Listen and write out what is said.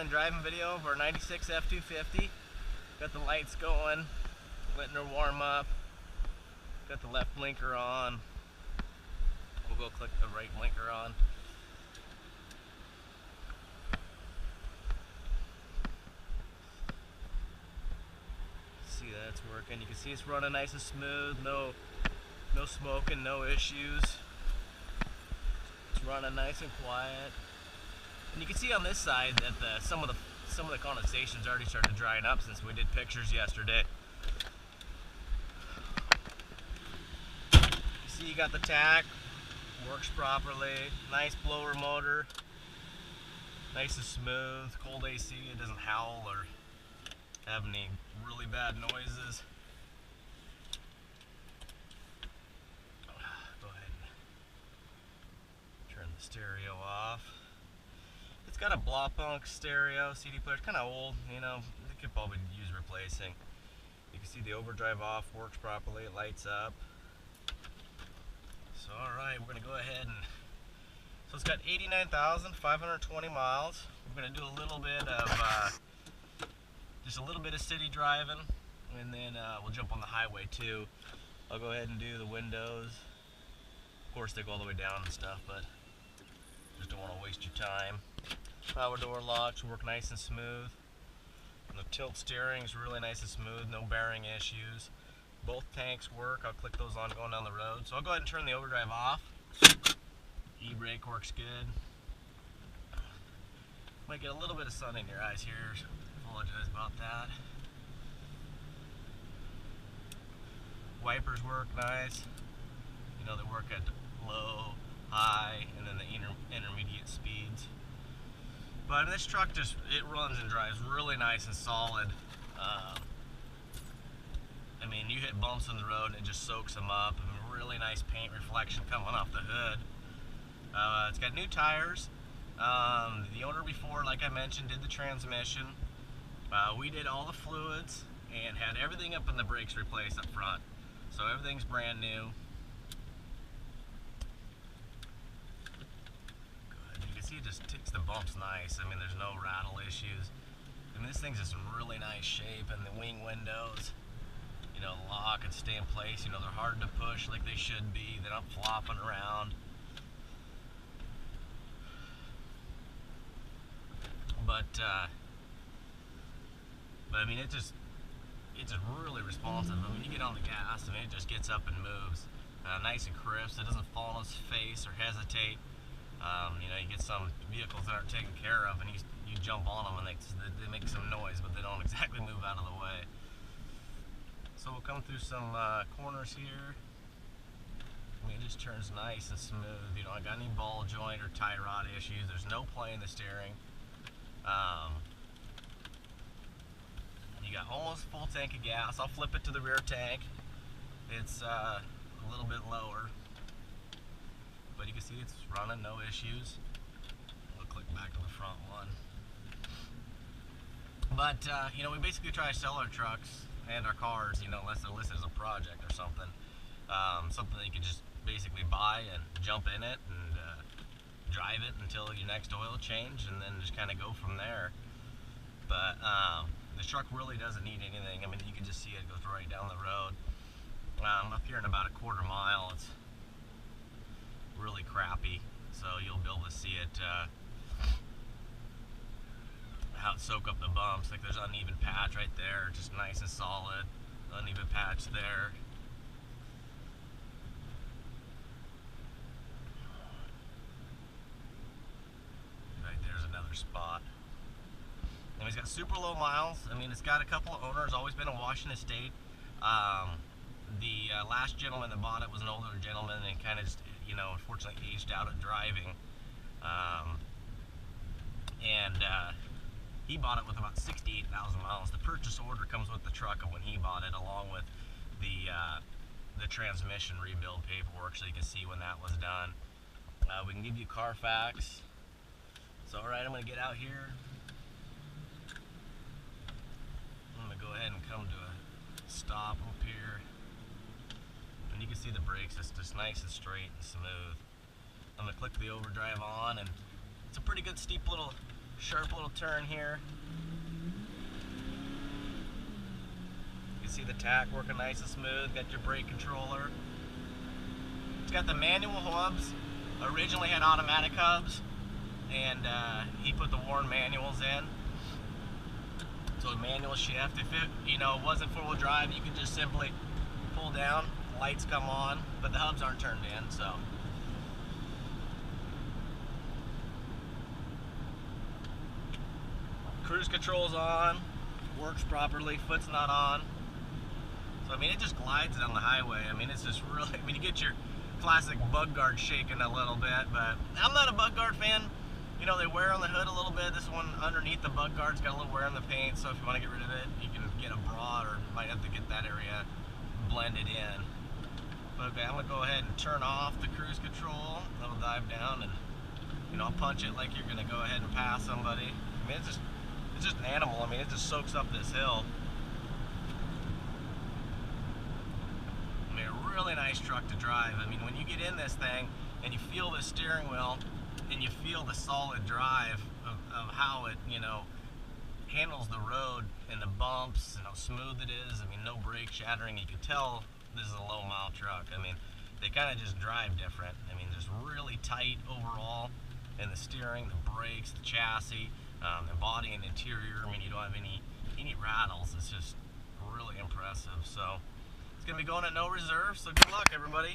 and driving video of our 96 F250. Got the lights going, letting her warm up. Got the left blinker on. We'll go click the right blinker on. See that's working. You can see it's running nice and smooth. No smoking, no issues. It's running nice and quiet. And you can see on this side that some of the condensation's already started drying up since we did pictures yesterday. You see you got the tach, works properly, nice blower motor, nice and smooth, cold AC, it doesn't howl or have any really bad noises. Go ahead and turn the stereo off. It's got a Blopunk stereo, CD player, it's kind of old, you know, it could probably use replacing. You can see the overdrive off, works properly, it lights up. So alright, we're going to go ahead and, so it's got 89,520 miles. We're going to do a little bit of, just a little bit of city driving, and then we'll jump on the highway too. I'll go ahead and do the windows. Of course they go all the way down and stuff, but just don't want to waste your time. Power door locks work nice and smooth. And the tilt steering is really nice and smooth, no bearing issues. Both tanks work. I'll click those on going down the road. So I'll go ahead and turn the overdrive off. E-brake works good. Might get a little bit of sun in your eyes here. Apologize about that. Wipers work nice. You know, they work at low, high, and then the intermediate speeds. But this truck it runs and drives really nice and solid. I mean, you hit bumps in the road and it just soaks them up. I mean, really nice paint reflection coming off the hood. It's got new tires. The owner before, like I mentioned, did the transmission. We did all the fluids and had everything up in the brakes replaced up front. So everything's brand new. You can see it just takes the bumps nice. I mean, there's no rattle issues. I mean, this thing's just in really nice shape, and the wing windows, you know, lock and stay in place. You know, they're hard to push like they should be. They're not flopping around. But I mean, it's just really responsive. I mean, when you get on the gas, I mean, it just gets up and moves. Nice and crisp. It doesn't fall on its face or hesitate. You know, you get some vehicles that aren't taken care of, and you jump on them and they make some noise, but they don't exactly move out of the way. So we'll come through some corners here. I mean, it just turns nice and smooth. You know, I got any ball joint or tie rod issues. There's no play in the steering. You got almost full tank of gas. I'll flip it to the rear tank. It's a little bit lower, but you can see it's running, no issues. We'll click back to the front one. But you know, we basically try to sell our trucks and our cars, you know, unless they're listed as a project or something. Something that you can just basically buy and jump in it and drive it until your next oil change, and then just kind of go from there. But the truck really doesn't need anything. I mean, you can just see it goes right down the road. Up here in about a quarter mile, it's really crappy, so you'll be able to see it, how it soak up the bumps. Like there's uneven patch right there, just nice and solid. Uneven patch there. Right there's another spot. And it's got super low miles. I mean, it's got a couple of owners, always been in Washington State. The last gentleman that bought it was an older gentleman and kind of just, you know, unfortunately aged out at driving. He bought it with about 68,000 miles. The purchase order comes with the truck of when he bought it, along with the transmission rebuild paperwork, so you can see when that was done. We can give you Carfax. So alright, I'm going to get out here. I'm going to go ahead and come to a stop up here. And you can see the brakes, it's just nice and straight and smooth. I'm going to click the overdrive on, and it's a pretty good steep little Sharp little turn here. You can see the tack working nice and smooth. Got your brake controller. It's got the manual hubs. Originally had automatic hubs, and he put the Warren manuals in. So a manual shift. If it, wasn't four-wheel drive, you could just simply pull down, lights come on, but the hubs aren't turned in, so. Cruise control's on, works properly, foot's not on. So I mean, it just glides down the highway. I mean, it's just really, you get your classic bug guard shaking a little bit, but I'm not a bug guard fan. They wear on the hood a little bit. This one underneath the bug guard's got a little wear on the paint, so if you want to get rid of it, you can get a broad, or might have to get that area blended in. But okay, I'm gonna go ahead and turn off the cruise control. It'll dive down, and I'll punch it like you're gonna go ahead and pass somebody. I mean, it's just an animal. I mean, it just soaks up this hill. I mean, a really nice truck to drive. I mean, when you get in this thing and you feel the steering wheel and you feel the solid drive of how it, handles the road and the bumps and how smooth it is. I mean, no brake shattering. You can tell this is a low mile truck. I mean, they kind of just drive different. I mean, there's really tight overall in the steering, the brakes, the chassis, the body and interior. I mean, you don't have any rattles. It's just really impressive. So it's gonna be going at no reserve. So good luck, everybody.